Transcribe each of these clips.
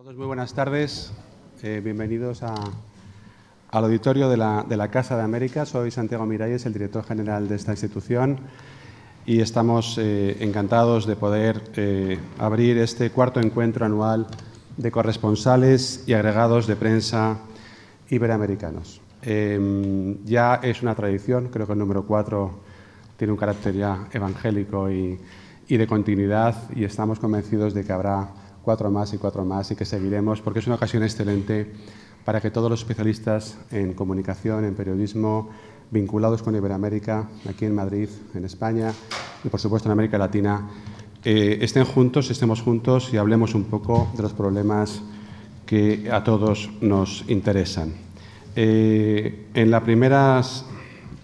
Todos muy buenas tardes, bienvenidos al auditorio de la Casa de América. Soy Santiago Miralles, el director general de esta institución, y estamos encantados de poder abrir este cuarto encuentro anual de corresponsales y agregados de prensa iberoamericanos. Ya es una tradición, creo que el número 4 tiene un carácter ya evangélico y de continuidad, y estamos convencidos de que habrá 4 más y que seguiremos, porque es una ocasión excelente para que todos los especialistas en comunicación, en periodismo, vinculados con Iberoamérica, aquí en Madrid, en España y, por supuesto, en América Latina, estemos juntos y hablemos un poco de los problemas que a todos nos interesan. En la primera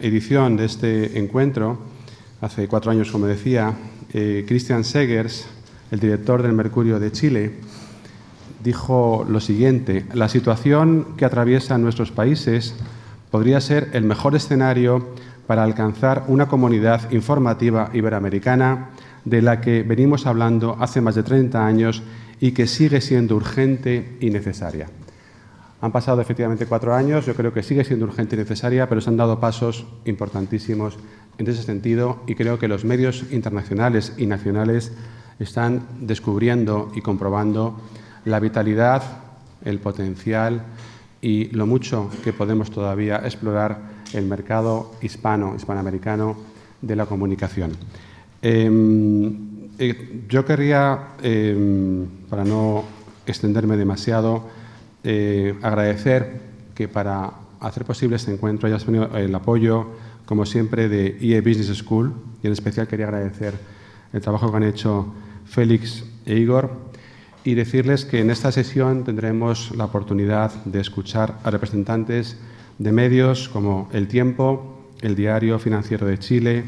edición de este encuentro, hace 4 años, como decía, Christian Segers, el director del Mercurio de Chile, dijo lo siguiente: la situación que atraviesan nuestros países podría ser el mejor escenario para alcanzar una comunidad informativa iberoamericana de la que venimos hablando hace más de 30 años y que sigue siendo urgente y necesaria. Han pasado efectivamente 4 años, yo creo que sigue siendo urgente y necesaria, pero se han dado pasos importantísimos en ese sentido, y creo que los medios internacionales y nacionales están descubriendo y comprobando la vitalidad, el potencial y lo mucho que podemos todavía explorar el mercado hispanoamericano de la comunicación. Yo querría, para no extenderme demasiado, agradecer que para hacer posible este encuentro haya tenido el apoyo, como siempre, de EA Business School, y en especial quería agradecer el trabajo que han hecho Félix e Igor, y decirles que en esta sesión tendremos la oportunidad de escuchar a representantes de medios como El Tiempo, el Diario Financiero de Chile,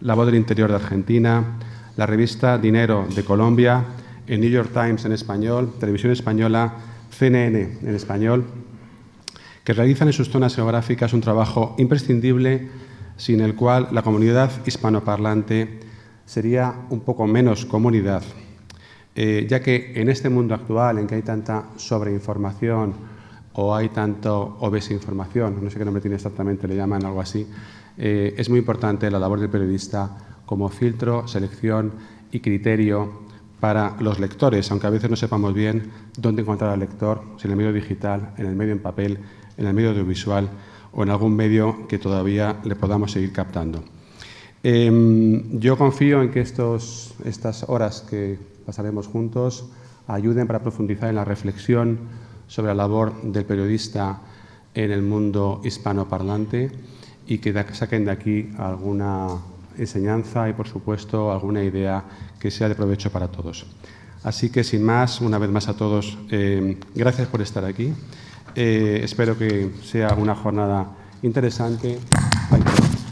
La Voz del Interior de Argentina, la revista Dinero de Colombia, el New York Times en español, Televisión Española, CNN en español, que realizan en sus zonas geográficas un trabajo imprescindible, sin el cual la comunidad hispanoparlante sería un poco menos comunidad, ya que en este mundo actual en que hay tanta sobreinformación o hay tanto obesinformación, no sé qué nombre tiene exactamente, le llaman algo así, es muy importante la labor del periodista como filtro, selección y criterio para los lectores, aunque a veces no sepamos bien dónde encontrar al lector, si en el medio digital, en el medio en papel, en el medio audiovisual o en algún medio que todavía le podamos seguir captando. Yo confío en que estas horas que pasaremos juntos ayuden para profundizar en la reflexión sobre la labor del periodista en el mundo hispanoparlante, y que saquen de aquí alguna enseñanza y, por supuesto, alguna idea que sea de provecho para todos. Así que, sin más, una vez más a todos, gracias por estar aquí. Espero que sea una jornada interesante.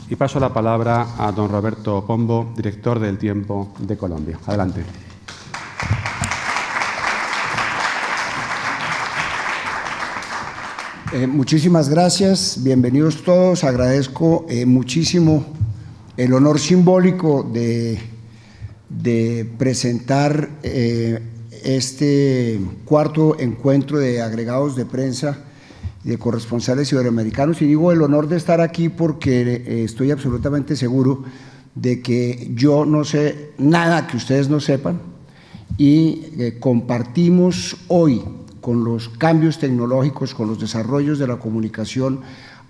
Y paso la palabra a don Roberto Pombo, director del Tiempo de Colombia. Adelante. Muchísimas gracias, bienvenidos todos. Agradezco muchísimo el honor simbólico de presentar este cuarto encuentro de agregados de prensa de corresponsales iberoamericanos, y digo el honor de estar aquí porque estoy absolutamente seguro de que yo no sé nada que ustedes no sepan, y compartimos hoy con los cambios tecnológicos, con los desarrollos de la comunicación,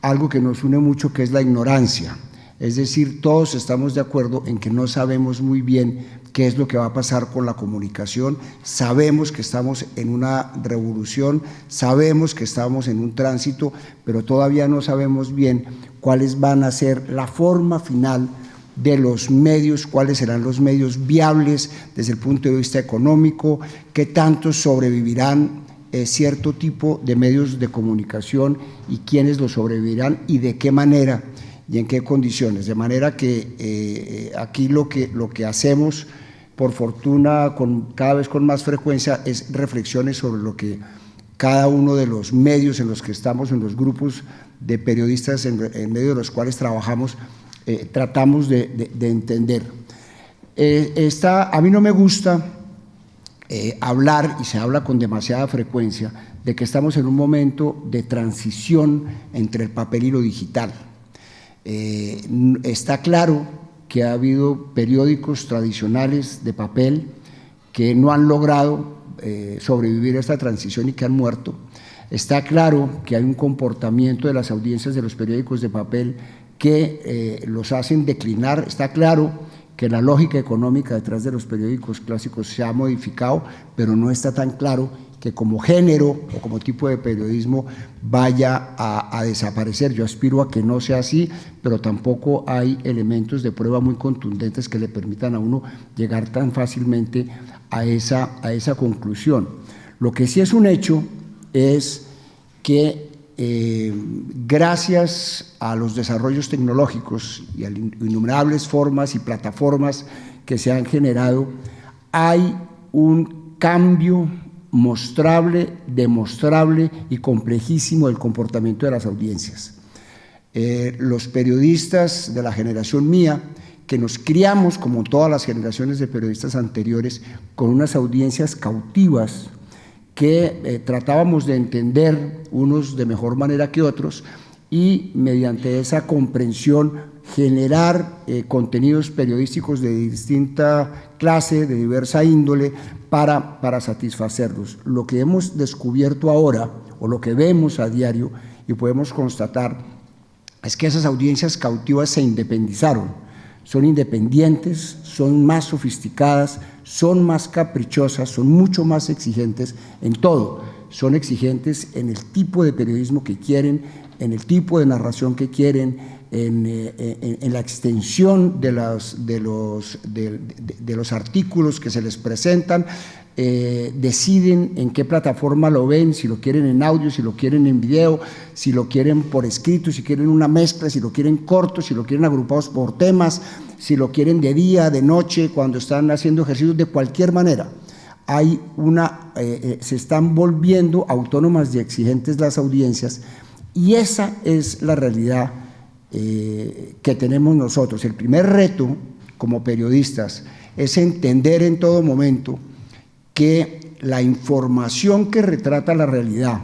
algo que nos une mucho, que es la ignorancia. Es decir, todos estamos de acuerdo en que no sabemos muy bien qué es lo que va a pasar con la comunicación. Sabemos que estamos en una revolución, sabemos que estamos en un tránsito, pero todavía no sabemos bien cuáles van a ser la forma final de los medios, cuáles serán los medios viables desde el punto de vista económico, qué tantos sobrevivirán cierto tipo de medios de comunicación y quiénes los sobrevivirán y de qué manera y en qué condiciones. De manera que aquí lo que hacemos, por fortuna, cada vez con más frecuencia, es reflexiones sobre lo que cada uno de los medios en los que estamos, en los grupos de periodistas en medio de los cuales trabajamos, tratamos de entender. A mí no me gusta hablar, y se habla con demasiada frecuencia, de que estamos en un momento de transición entre el papel y lo digital. Está claro que ha habido periódicos tradicionales de papel que no han logrado sobrevivir a esta transición y que han muerto. Está claro que hay un comportamiento de las audiencias de los periódicos de papel que los hacen declinar. Está claro que la lógica económica detrás de los periódicos clásicos se ha modificado, pero no está tan claro que como género o como tipo de periodismo vaya a desaparecer. Yo aspiro a que no sea así, pero tampoco hay elementos de prueba muy contundentes que le permitan a uno llegar tan fácilmente a esa conclusión. Lo que sí es un hecho es que gracias a los desarrollos tecnológicos y a innumerables formas y plataformas que se han generado, hay un cambio mostrable, demostrable y complejísimo del comportamiento de las audiencias. Los periodistas de la generación mía, que nos criamos, como todas las generaciones de periodistas anteriores, con unas audiencias cautivas que tratábamos de entender unos de mejor manera que otros y mediante esa comprensión generar contenidos periodísticos de distinta clase, de diversa índole, para satisfacerlos. Lo que hemos descubierto ahora, o lo que vemos a diario y podemos constatar, es que esas audiencias cautivas se independizaron, son independientes, son más sofisticadas, son más caprichosas, son mucho más exigentes en todo, son exigentes en el tipo de periodismo que quieren, en el tipo de narración que quieren, en la extensión de los artículos que se les presentan, deciden en qué plataforma lo ven, si lo quieren en audio, si lo quieren en video, si lo quieren por escrito, si quieren una mezcla, si lo quieren corto, si lo quieren agrupados por temas, si lo quieren de día, de noche, cuando están haciendo ejercicios, de cualquier manera. Hay se están volviendo autónomas y exigentes las audiencias, y esa es la realidad que tenemos nosotros. El primer reto como periodistas es entender en todo momento que la información que retrata la realidad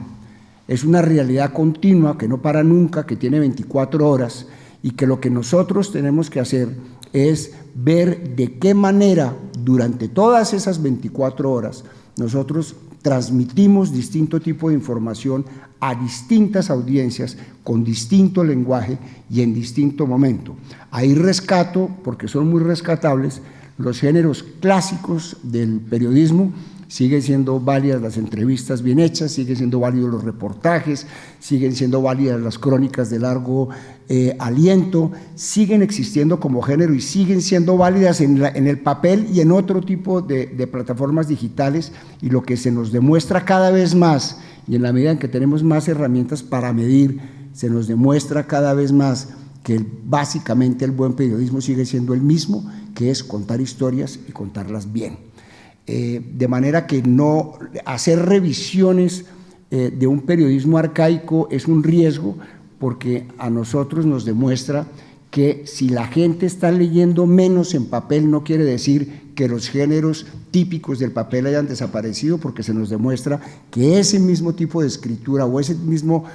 es una realidad continua que no para nunca, que tiene 24 horas, y que lo que nosotros tenemos que hacer es ver de qué manera durante todas esas 24 horas nosotros transmitimos distinto tipo de información a distintas audiencias con distinto lenguaje y en distinto momento. Ahí rescato, porque son muy rescatables, los géneros clásicos del periodismo. Siguen siendo válidas las entrevistas bien hechas, siguen siendo válidos los reportajes, siguen siendo válidas las crónicas de largo aliento, siguen existiendo como género y siguen siendo válidas en el papel y en otro tipo de plataformas digitales, y lo que se nos demuestra cada vez más, y en la medida en que tenemos más herramientas para medir, se nos demuestra cada vez más que básicamente el buen periodismo sigue siendo el mismo, que es contar historias y contarlas bien. De manera que no hacer revisiones de un periodismo arcaico es un riesgo, porque a nosotros nos demuestra que si la gente está leyendo menos en papel, no quiere decir que los géneros típicos del papel hayan desaparecido, porque se nos demuestra que ese mismo tipo de escritura o ese mismo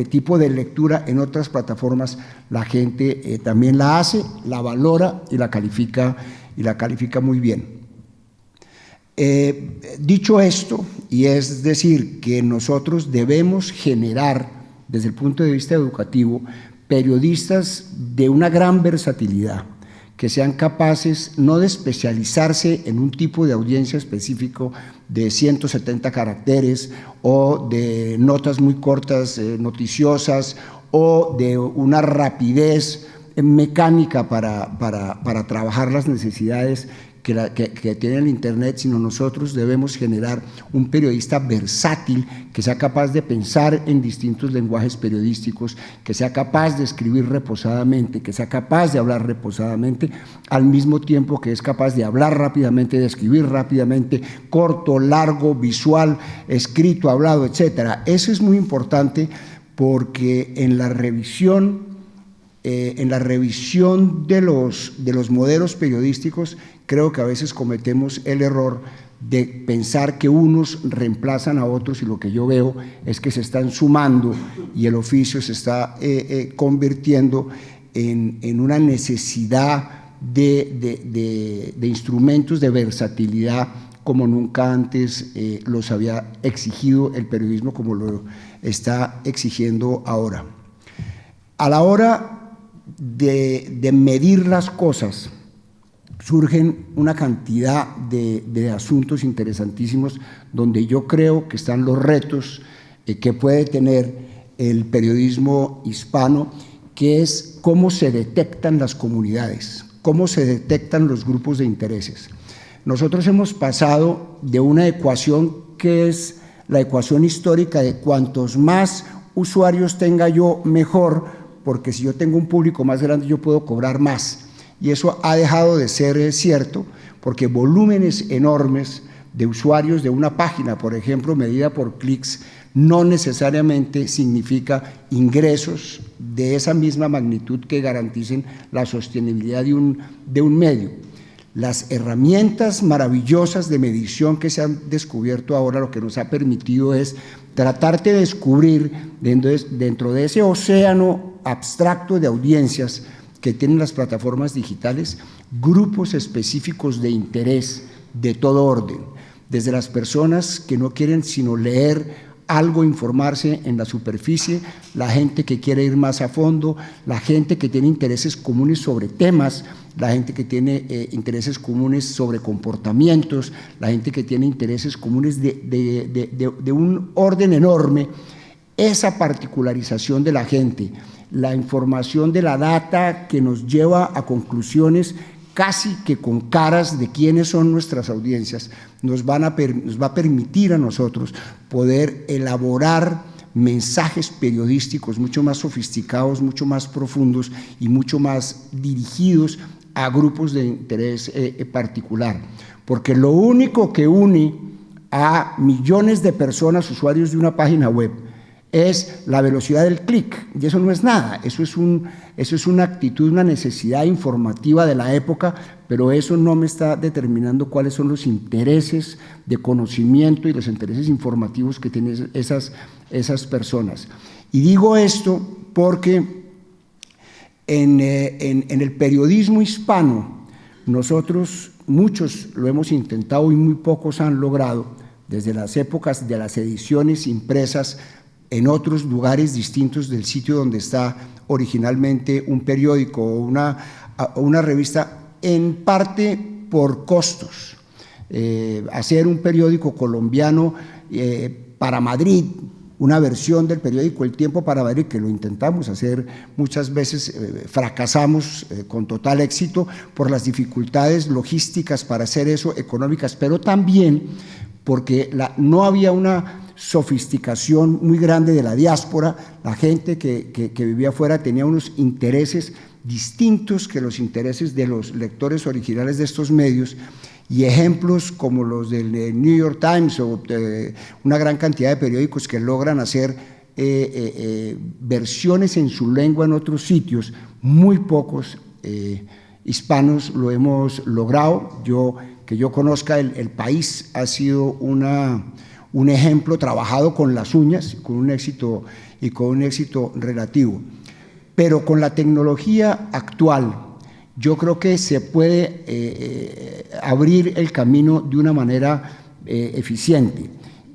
tipo de lectura en otras plataformas la gente también la hace, la valora y la califica muy bien. Dicho esto, y es decir, que nosotros debemos generar, desde el punto de vista educativo, periodistas de una gran versatilidad, que sean capaces no de especializarse en un tipo de audiencia específico de 170 caracteres o de notas muy cortas, noticiosas, o de una rapidez mecánica para trabajar las necesidades que tiene el Internet, sino nosotros debemos generar un periodista versátil que sea capaz de pensar en distintos lenguajes periodísticos, que sea capaz de escribir reposadamente, que sea capaz de hablar reposadamente, al mismo tiempo que es capaz de hablar rápidamente, de escribir rápidamente, corto, largo, visual, escrito, hablado, etcétera. Eso es muy importante, porque en la revisión de los modelos periodísticos, creo que a veces cometemos el error de pensar que unos reemplazan a otros, y lo que yo veo es que se están sumando y el oficio se está convirtiendo en una necesidad de instrumentos de versatilidad como nunca antes los había exigido el periodismo, como lo está exigiendo ahora. A la hora de medir las cosas, surgen una cantidad de asuntos interesantísimos donde yo creo que están los retos que puede tener el periodismo hispano, que es cómo se detectan las comunidades, cómo se detectan los grupos de intereses. Nosotros hemos pasado de una ecuación que es la ecuación histórica de cuantos más usuarios tenga yo, mejor, porque si yo tengo un público más grande yo puedo cobrar más. Y eso ha dejado de ser cierto, porque volúmenes enormes de usuarios de una página, por ejemplo, medida por clics, no necesariamente significa ingresos de esa misma magnitud que garanticen la sostenibilidad de un medio. Las herramientas maravillosas de medición que se han descubierto ahora lo que nos ha permitido es tratar de descubrir dentro de ese océano abstracto de audiencias que tienen las plataformas digitales, grupos específicos de interés de todo orden, desde las personas que no quieren sino leer algo, informarse en la superficie, la gente que quiere ir más a fondo, la gente que tiene intereses comunes sobre temas, la gente que tiene intereses comunes sobre comportamientos, la gente que tiene intereses comunes de un orden enorme. Esa particularización de la gente, la información de la data que nos lleva a conclusiones casi que con caras de quiénes son nuestras audiencias, nos va a permitir a nosotros poder elaborar mensajes periodísticos mucho más sofisticados, mucho más profundos y mucho más dirigidos a grupos de interés particular. Porque lo único que une a millones de personas, usuarios de una página web, es la velocidad del clic, y eso no es nada, eso es una actitud, una necesidad informativa de la época, pero eso no me está determinando cuáles son los intereses de conocimiento y los intereses informativos que tienen esas personas. Y digo esto porque en el periodismo hispano, nosotros, muchos lo hemos intentado y muy pocos han logrado, desde las épocas de las ediciones impresas en otros lugares distintos del sitio donde está originalmente un periódico o una revista, en parte por costos. Hacer un periódico colombiano para Madrid, una versión del periódico El Tiempo para Madrid, que lo intentamos hacer muchas veces, fracasamos con total éxito por las dificultades logísticas para hacer eso, económicas, pero también porque no había una sofisticación muy grande de la diáspora. La gente que vivía afuera tenía unos intereses distintos que los intereses de los lectores originales de estos medios, y ejemplos como los del New York Times o una gran cantidad de periódicos que logran hacer versiones en su lengua en otros sitios, muy pocos hispanos lo hemos logrado. Que yo conozca, el País ha sido un ejemplo trabajado con las uñas, con un éxito relativo. Pero con la tecnología actual, yo creo que se puede abrir el camino de una manera eficiente.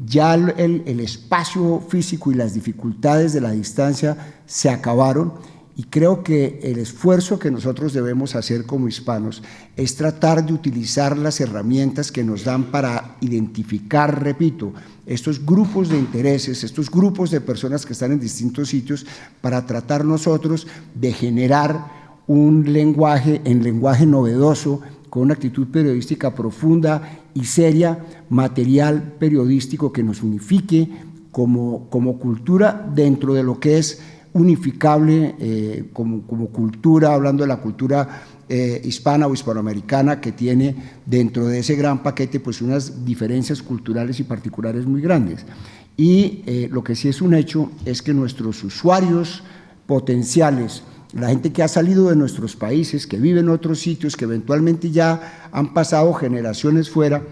Ya el espacio físico y las dificultades de la distancia se acabaron, y creo que el esfuerzo que nosotros debemos hacer como hispanos es tratar de utilizar las herramientas que nos dan para identificar, repito, estos grupos de intereses, estos grupos de personas que están en distintos sitios, para tratar nosotros de generar un lenguaje novedoso, con una actitud periodística profunda y seria, material periodístico que nos unifique como cultura dentro de lo que es unificable como cultura, hablando de la cultura hispana o hispanoamericana, que tiene dentro de ese gran paquete pues unas diferencias culturales y particulares muy grandes. Y lo que sí es un hecho es que nuestros usuarios potenciales, la gente que ha salido de nuestros países, que vive en otros sitios, que eventualmente ya han pasado generaciones fuera,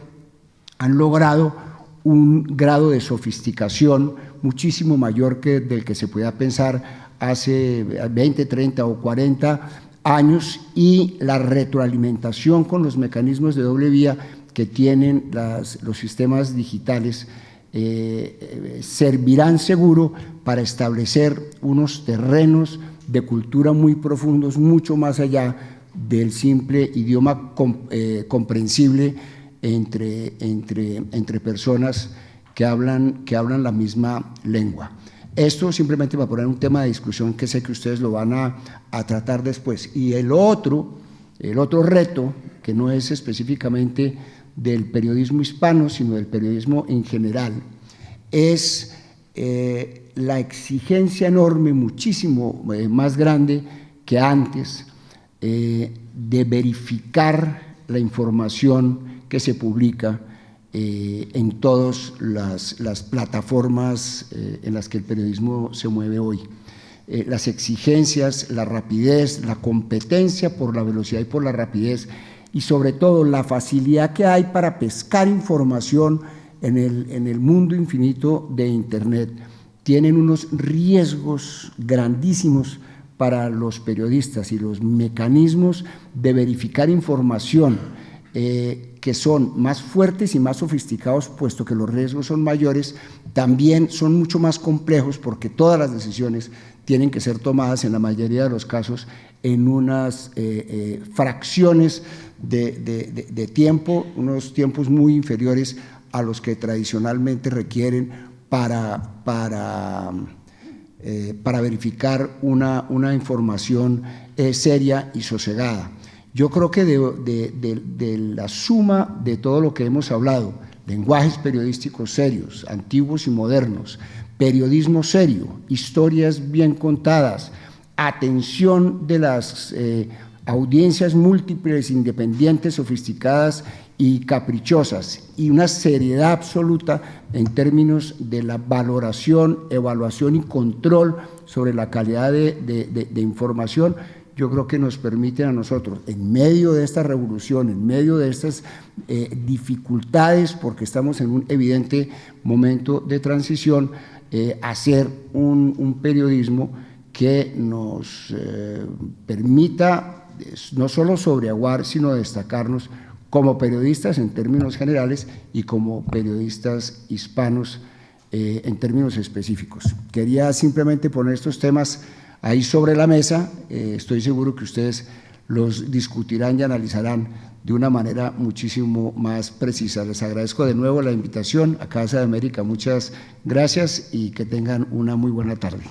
han logrado un grado de sofisticación muchísimo mayor que del que se podía pensar hace 20, 30 o 40 años, y la retroalimentación con los mecanismos de doble vía que tienen los sistemas digitales servirán seguro para establecer unos terrenos de cultura muy profundos, mucho más allá del simple idioma comprensible entre personas que hablan la misma lengua. Esto simplemente para poner un tema de discusión que sé que ustedes lo van a tratar después. Y el otro reto, que no es específicamente del periodismo hispano, sino del periodismo en general, es la exigencia enorme, muchísimo más grande que antes, de verificar la información que se publica en todas las plataformas en las que el periodismo se mueve hoy. Las exigencias, la rapidez, la competencia por la velocidad y por la rapidez, y sobre todo la facilidad que hay para pescar información en el mundo infinito de Internet, tienen unos riesgos grandísimos para los periodistas, y los mecanismos de verificar información que son más fuertes y más sofisticados, puesto que los riesgos son mayores, también son mucho más complejos, porque todas las decisiones tienen que ser tomadas en la mayoría de los casos en unas fracciones de tiempo, unos tiempos muy inferiores a los que tradicionalmente requieren para verificar una información seria y sosegada. Yo creo que de la suma de todo lo que hemos hablado, lenguajes periodísticos serios, antiguos y modernos, periodismo serio, historias bien contadas, atención de las audiencias múltiples, independientes, sofisticadas y caprichosas, y una seriedad absoluta en términos de la valoración, evaluación y control sobre la calidad de información, yo creo que nos permiten a nosotros, en medio de esta revolución, en medio de estas dificultades, porque estamos en un evidente momento de transición, hacer un periodismo que nos permita no solo sobreaguar, sino destacarnos como periodistas en términos generales y como periodistas hispanos en términos específicos. Quería simplemente poner estos temas ahí sobre la mesa. Estoy seguro que ustedes los discutirán y analizarán de una manera muchísimo más precisa. Les agradezco de nuevo la invitación a Casa de América. Muchas gracias y que tengan una muy buena tarde.